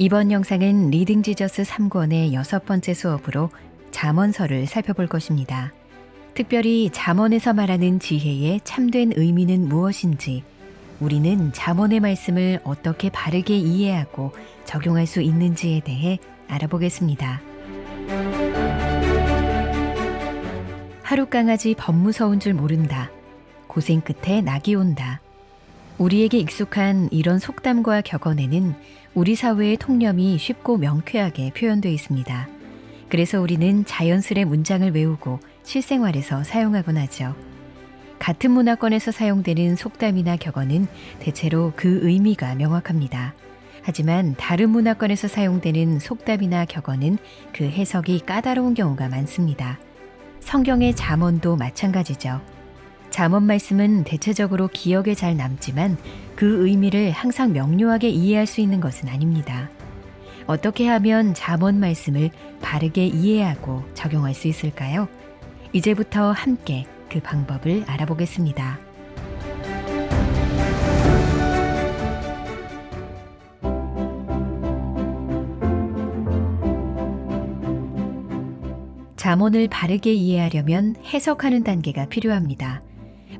이번 영상은 리딩 지저스 3권의 6번째 수업으로 잠언서를 살펴볼 것입니다. 특별히 잠언에서 말하는 지혜의 참된 의미는 무엇인지, 우리는 잠언의 말씀을 어떻게 바르게 이해하고 적용할 수 있는지에 대해 알아보겠습니다. 하루 강아지 법 무서운 줄 모른다. 고생 끝에 낙이 온다. 우리에게 익숙한 이런 속담과 격언에는 우리 사회의 통념이 쉽고 명쾌하게 표현되어 있습니다. 그래서 우리는 자연스레 문장을 외우고 실생활에서 사용하곤 하죠. 같은 문화권에서 사용되는 속담이나 격언은 대체로 그 의미가 명확합니다. 하지만 다른 문화권에서 사용되는 속담이나 격언은 그 해석이 까다로운 경우가 많습니다. 성경의 잠언도 마찬가지죠. 잠언 말씀은 대체적으로 기억에 잘 남지만 그 의미를 항상 명료하게 이해할 수 있는 것은 아닙니다. 어떻게 하면 잠언 말씀을 바르게 이해하고 적용할 수 있을까요? 이제부터 함께 그 방법을 알아보겠습니다. 잠언을 바르게 이해하려면 해석하는 단계가 필요합니다.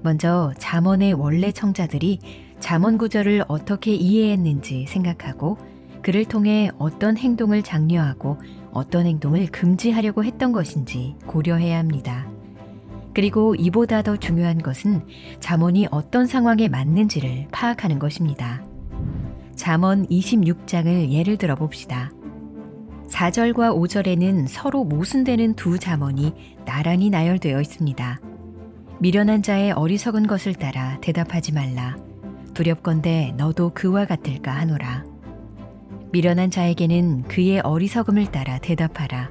먼저 잠언의 원래 청자들이 잠언 구절을 어떻게 이해했는지 생각하고 그를 통해 어떤 행동을 장려하고 어떤 행동을 금지하려고 했던 것인지 고려해야 합니다. 그리고 이보다 더 중요한 것은 잠언이 어떤 상황에 맞는지를 파악하는 것입니다. 잠언 26장을 예를 들어 봅시다. 4절과 5절에는 서로 모순되는 두 잠언이 나란히 나열되어 있습니다. 미련한 자의 어리석은 것을 따라 대답하지 말라. 두렵건대 너도 그와 같을까 하노라. 미련한 자에게는 그의 어리석음을 따라 대답하라.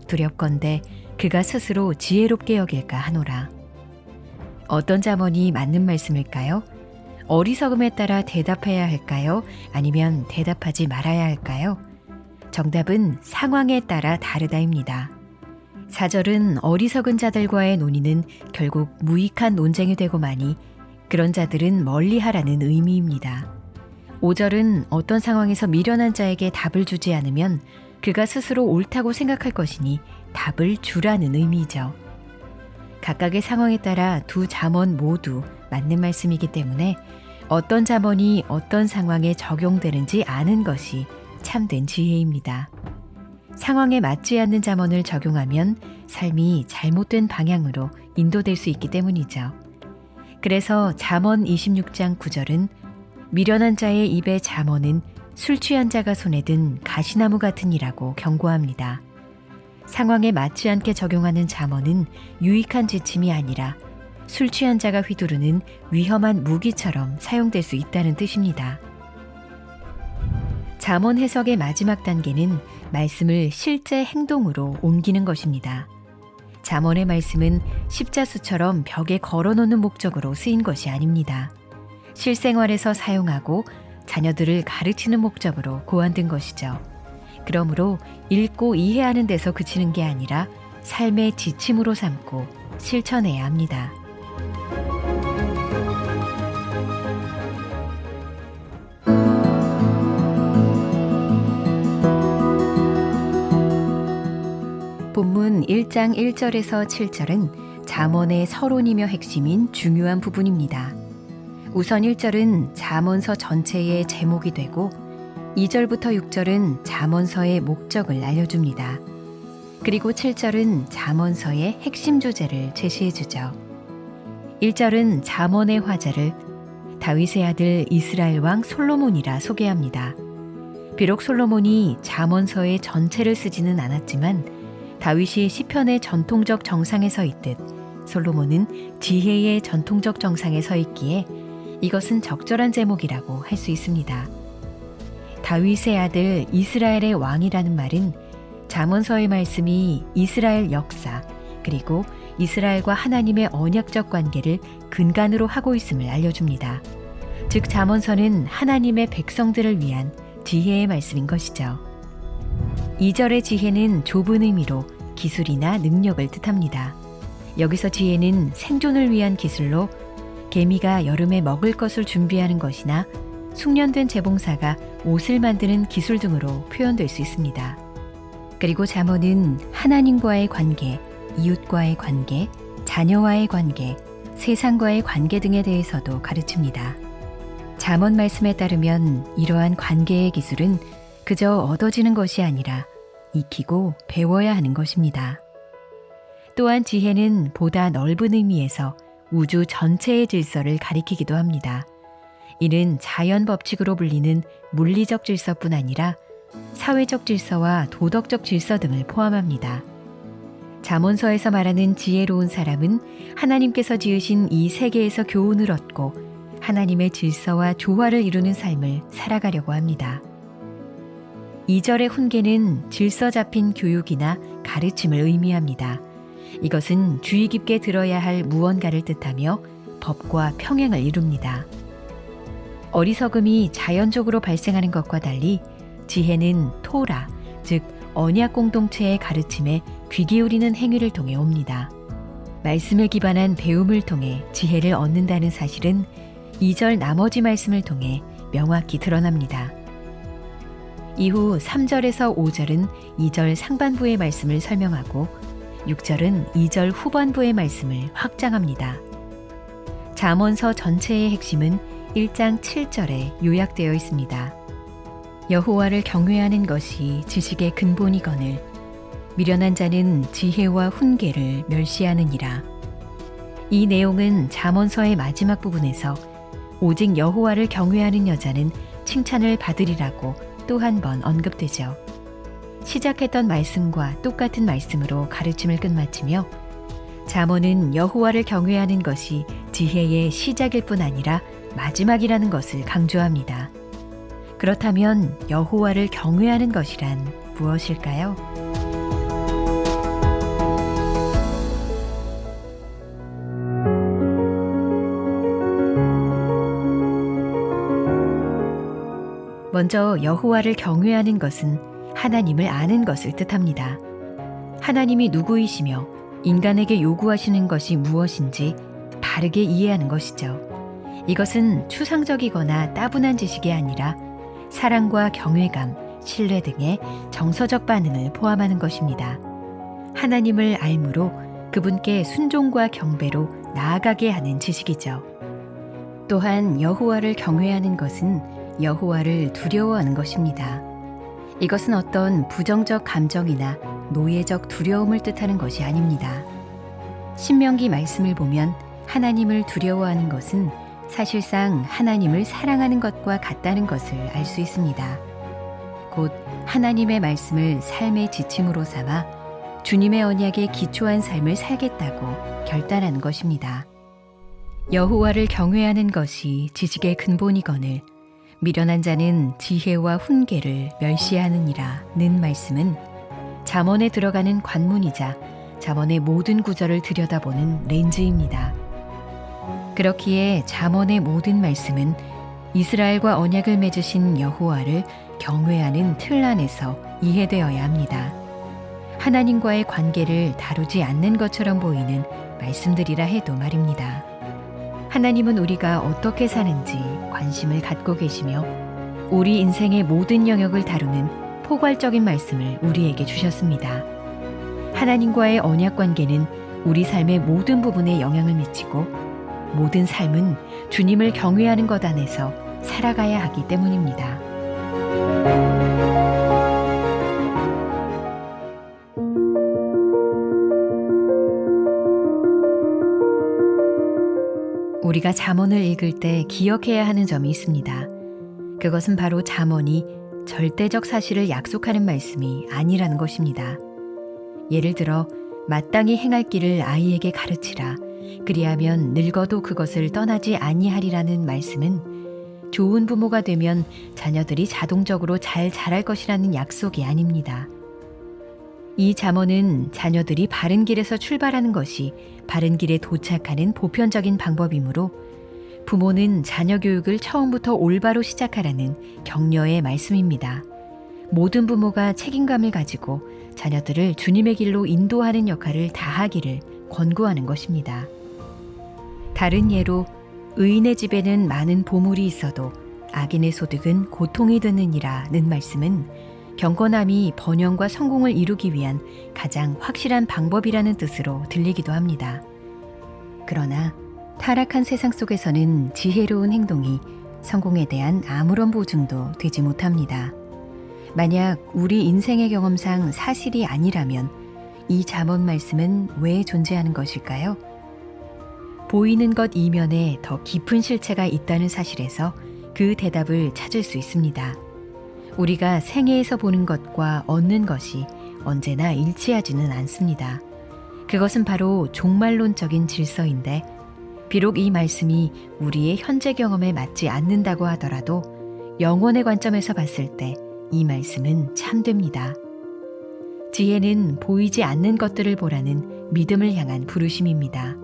두렵건대 그가 스스로 지혜롭게 여길까 하노라. 어떤 잠언이 맞는 말씀일까요? 어리석음에 따라 대답해야 할까요? 아니면 대답하지 말아야 할까요? 정답은 상황에 따라 다르다입니다. 4절은 어리석은 자들과의 논의는 결국 무익한 논쟁이 되고 마니 그런 자들은 멀리하라는 의미입니다. 5절은 어떤 상황에서 미련한 자에게 답을 주지 않으면 그가 스스로 옳다고 생각할 것이니 답을 주라는 의미죠. 각각의 상황에 따라 두 잠언 모두 맞는 말씀이기 때문에 어떤 잠언이 어떤 상황에 적용되는지 아는 것이 참된 지혜입니다. 상황에 맞지 않는 잠언을 적용하면 삶이 잘못된 방향으로 인도될 수 있기 때문이죠. 그래서 잠언 26장 9절은 미련한 자의 입의 잠언은 술 취한 자가 손에 든 가시나무 같으니라고 경고합니다. 상황에 맞지 않게 적용하는 잠언은 유익한 지침이 아니라 술 취한 자가 휘두르는 위험한 무기처럼 사용될 수 있다는 뜻입니다. 잠언 해석의 마지막 단계는 말씀을 실제 행동으로 옮기는 것입니다. 잠언의 말씀은 십자수처럼 벽에 걸어놓는 목적으로 쓰인 것이 아닙니다. 실생활에서 사용하고 자녀들을 가르치는 목적으로 고안된 것이죠. 그러므로 읽고 이해하는 데서 그치는 게 아니라 삶의 지침으로 삼고 실천해야 합니다. 본문 1장 1절에서 7절은 잠언의 서론이며 핵심인 중요한 부분입니다. 우선 1절은 잠언서 전체의 제목이 되고 2절부터 6절은 잠언서의 목적을 알려줍니다. 그리고 7절은 잠언서의 핵심 주제를 제시해주죠. 1절은 잠언의 화자를 다윗의 아들 이스라엘 왕 솔로몬이라 소개합니다. 비록 솔로몬이 잠언서의 전체를 쓰지는 않았지만 다윗이 시편의 전통적 정상에 서 있듯 솔로몬은 지혜의 전통적 정상에 서 있기에 이것은 적절한 제목이라고 할 수 있습니다. 다윗의 아들 이스라엘의 왕이라는 말은 잠언서의 말씀이 이스라엘 역사 그리고 이스라엘과 하나님의 언약적 관계를 근간으로 하고 있음을 알려줍니다. 즉 잠언서는 하나님의 백성들을 위한 지혜의 말씀인 것이죠. 2절의 지혜는 좁은 의미로 기술이나 능력을 뜻합니다. 여기서 지혜는 생존을 위한 기술로 개미가 여름에 먹을 것을 준비하는 것이나 숙련된 재봉사가 옷을 만드는 기술 등으로 표현될 수 있습니다. 그리고 잠언은 하나님과의 관계, 이웃과의 관계, 자녀와의 관계, 세상과의 관계 등에 대해서도 가르칩니다. 잠언 말씀에 따르면 이러한 관계의 기술은 그저 얻어지는 것이 아니라 익히고 배워야 하는 것입니다. 또한 지혜는 보다 넓은 의미에서 우주 전체의 질서를 가리키기도 합니다. 이는 자연 법칙으로 불리는 물리적 질서뿐 아니라 사회적 질서와 도덕적 질서 등을 포함합니다. 잠언서에서 말하는 지혜로운 사람은 하나님께서 지으신 이 세계에서 교훈을 얻고 하나님의 질서와 조화를 이루는 삶을 살아가려고 합니다. 2절의 훈계는 질서 잡힌 교육이나 가르침을 의미합니다. 이것은 주의 깊게 들어야 할 무언가를 뜻하며 법과 평행을 이룹니다. 어리석음이 자연적으로 발생하는 것과 달리 지혜는 토라, 즉 언약 공동체의 가르침에 귀 기울이는 행위를 통해 옵니다. 말씀에 기반한 배움을 통해 지혜를 얻는다는 사실은 2절 나머지 말씀을 통해 명확히 드러납니다. 이후 3절에서 5절은 2절 상반부의 말씀을 설명하고 6절은 2절 후반부의 말씀을 확장합니다. 잠언서 전체의 핵심은 1장 7절에 요약되어 있습니다. 여호와를 경외하는 것이 지식의 근본이거늘 미련한 자는 지혜와 훈계를 멸시하느니라. 이 내용은 잠언서의 마지막 부분에서 오직 여호와를 경외하는 여자는 칭찬을 받으리라고 또 한 번 언급되죠. 시작했던 말씀과 똑같은 말씀으로 가르침을 끝마치며 잠언은 여호와를 경외하는 것이 지혜의 시작일 뿐 아니라 마지막이라는 것을 강조합니다. 그렇다면 여호와를 경외하는 것이란 무엇일까요? 먼저 여호와를 경외하는 것은 하나님을 아는 것을 뜻합니다. 하나님이 누구이시며 인간에게 요구하시는 것이 무엇인지 바르게 이해하는 것이죠. 이것은 추상적이거나 따분한 지식이 아니라 사랑과 경외감, 신뢰 등의 정서적 반응을 포함하는 것입니다. 하나님을 알므로 그분께 순종과 경배로 나아가게 하는 지식이죠. 또한 여호와를 경외하는 것은 여호와를 두려워하는 것입니다. 이것은 어떤 부정적 감정이나 노예적 두려움을 뜻하는 것이 아닙니다. 신명기 말씀을 보면 하나님을 두려워하는 것은 사실상 하나님을 사랑하는 것과 같다는 것을 알 수 있습니다. 곧 하나님의 말씀을 삶의 지침으로 삼아 주님의 언약에 기초한 삶을 살겠다고 결단하는 것입니다. 여호와를 경외하는 것이 지식의 근본이거늘 미련한 자는 지혜와 훈계를 멸시하느니라는 말씀은 잠언에 들어가는 관문이자 잠언의 모든 구절을 들여다보는 렌즈입니다. 그렇기에 잠언의 모든 말씀은 이스라엘과 언약을 맺으신 여호와를 경외하는 틀 안에서 이해되어야 합니다. 하나님과의 관계를 다루지 않는 것처럼 보이는 말씀들이라 해도 말입니다. 하나님은 우리가 어떻게 사는지 관심을 갖고 계시며 우리 인생의 모든 영역을 다루는 포괄적인 말씀을 우리에게 주셨습니다. 하나님과의 언약 관계는 우리 삶의 모든 부분에 영향을 미치고 모든 삶은 주님을 경외하는 것 안에서 살아가야 하기 때문입니다. 우리가 잠언을 읽을 때 기억해야 하는 점이 있습니다. 그것은 바로 잠언이 절대적 사실을 약속하는 말씀이 아니라는 것입니다. 예를 들어 마땅히 행할 길을 아이에게 가르치라. 그리하면 늙어도 그것을 떠나지 아니하리라는 말씀은 좋은 부모가 되면 자녀들이 자동적으로 잘 자랄 것이라는 약속이 아닙니다. 이 잠언은 자녀들이 바른 길에서 출발하는 것이 바른 길에 도착하는 보편적인 방법이므로 부모는 자녀 교육을 처음부터 올바로 시작하라는 격려의 말씀입니다. 모든 부모가 책임감을 가지고 자녀들을 주님의 길로 인도하는 역할을 다하기를 권고하는 것입니다. 다른 예로 의인의 집에는 많은 보물이 있어도 악인의 소득은 고통이 드느니라는 말씀은 경건함이 번영과 성공을 이루기 위한 가장 확실한 방법이라는 뜻으로 들리기도 합니다. 그러나 타락한 세상 속에서는 지혜로운 행동이 성공에 대한 아무런 보증도 되지 못합니다. 만약 우리 인생의 경험상 사실이 아니라면 이 잠언 말씀은 왜 존재하는 것일까요? 보이는 것 이면에 더 깊은 실체가 있다는 사실에서 그 대답을 찾을 수 있습니다. 우리가 생애에서 보는 것과 얻는 것이 언제나 일치하지는 않습니다. 그것은 바로 종말론적인 질서인데, 비록 이 말씀이 우리의 현재 경험에 맞지 않는다고 하더라도 영원의 관점에서 봤을 때 이 말씀은 참됩니다. 지혜는 보이지 않는 것들을 보라는 믿음을 향한 부르심입니다.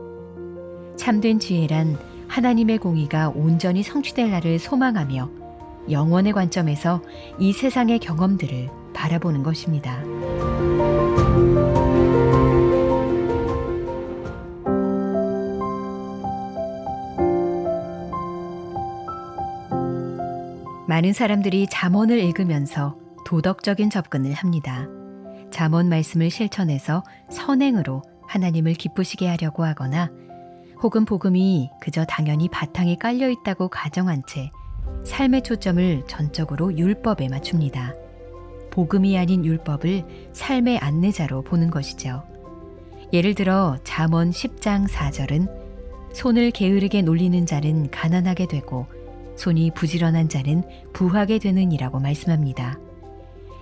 참된 지혜란 하나님의 공의가 온전히 성취될 날을 소망하며 영원의 관점에서 이 세상의 경험들을 바라보는 것입니다. 많은 사람들이 잠언을 읽으면서 도덕적인 접근을 합니다. 잠언 말씀을 실천해서 선행으로 하나님을 기쁘시게 하려고 하거나 혹은 복음이 그저 당연히 바탕에 깔려 있다고 가정한 채 삶의 초점을 전적으로 율법에 맞춥니다. 복음이 아닌 율법을 삶의 안내자로 보는 것이죠. 예를 들어 잠언 10장 4절은 손을 게으르게 놀리는 자는 가난하게 되고 손이 부지런한 자는 부하게 되느니라고 말씀합니다.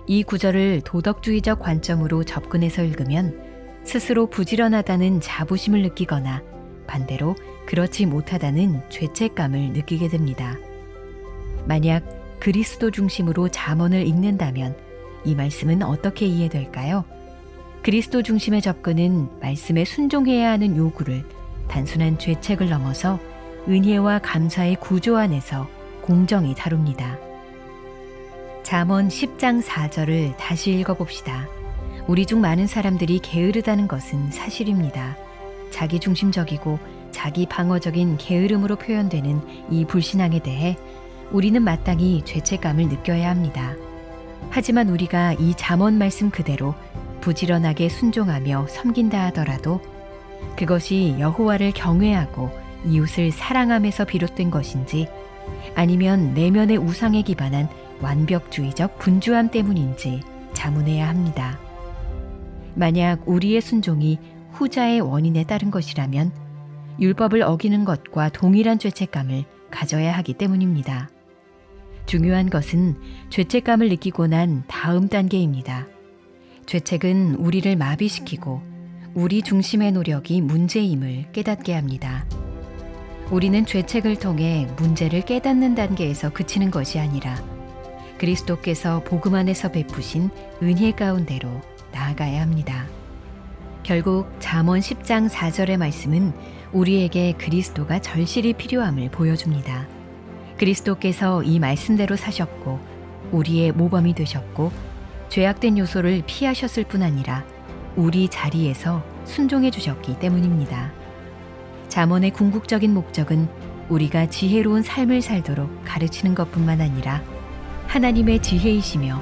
이 구절을 도덕주의적 관점으로 접근해서 읽으면 스스로 부지런하다는 자부심을 느끼거나 반대로 그렇지 못하다는 죄책감을 느끼게 됩니다. 만약 그리스도 중심으로 잠언을 읽는다면 이 말씀은 어떻게 이해될까요? 그리스도 중심의 접근은 말씀에 순종해야 하는 요구를 단순한 죄책을 넘어서 은혜와 감사의 구조 안에서 공정히 다룹니다. 잠언 10장 4절을 다시 읽어봅시다. 우리 중 많은 사람들이 게으르다는 것은 사실입니다. 자기 중심적이고 자기 방어적인 게으름으로 표현되는 이 불신앙에 대해 우리는 마땅히 죄책감을 느껴야 합니다. 하지만 우리가 이 잠언 말씀 그대로 부지런하게 순종하며 섬긴다 하더라도 그것이 여호와를 경외하고 이웃을 사랑함에서 비롯된 것인지 아니면 내면의 우상에 기반한 완벽주의적 분주함 때문인지 자문해야 합니다. 만약 우리의 순종이 후자의 원인에 따른 것이라면 율법을 어기는 것과 동일한 죄책감을 가져야 하기 때문입니다. 중요한 것은 죄책감을 느끼고 난 다음 단계입니다. 죄책은 우리를 마비시키고 우리 중심의 노력이 문제임을 깨닫게 합니다. 우리는 죄책을 통해 문제를 깨닫는 단계에서 그치는 것이 아니라 그리스도께서 복음 안에서 베푸신 은혜 가운데로 나아가야 합니다. 결국 잠언 10장 4절의 말씀은 우리에게 그리스도가 절실히 필요함을 보여줍니다. 그리스도께서 이 말씀대로 사셨고 우리의 모범이 되셨고 죄악된 요소를 피하셨을 뿐 아니라 우리 자리에서 순종해 주셨기 때문입니다. 잠언의 궁극적인 목적은 우리가 지혜로운 삶을 살도록 가르치는 것뿐만 아니라 하나님의 지혜이시며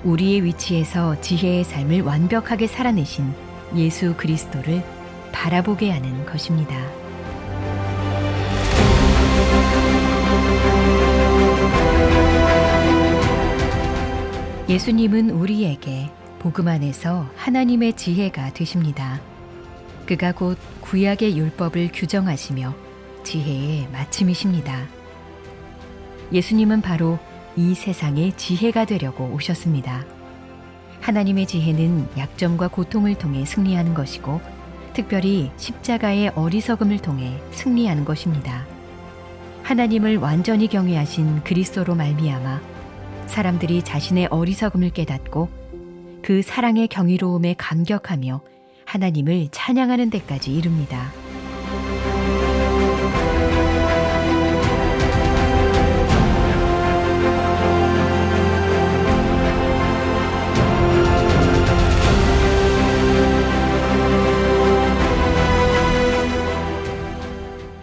우리의 위치에서 지혜의 삶을 완벽하게 살아내신 예수 그리스도를 바라보게 하는 것입니다. 예수님은 우리에게 복음 안에서 하나님의 지혜가 되십니다. 그가 곧 구약의 율법을 규정하시며 지혜의 마침이십니다. 예수님은 바로 이 세상의 지혜가 되려고 오셨습니다. 하나님의 지혜는 약점과 고통을 통해 승리하는 것이고 특별히 십자가의 어리석음을 통해 승리하는 것입니다. 하나님을 완전히 경외하신 그리스도로 말미암아 사람들이 자신의 어리석음을 깨닫고 그 사랑의 경이로움에 감격하며 하나님을 찬양하는 데까지 이릅니다.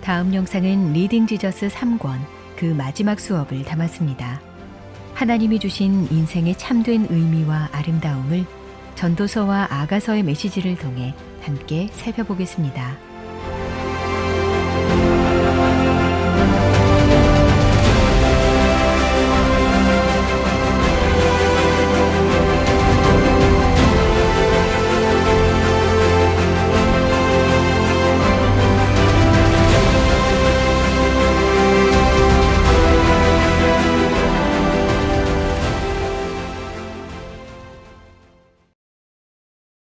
다음 영상은 리딩 지저스 3권 그 마지막 수업을 담았습니다. 하나님이 주신 인생의 참된 의미와 아름다움을 전도서와 아가서의 메시지를 통해 함께 살펴보겠습니다.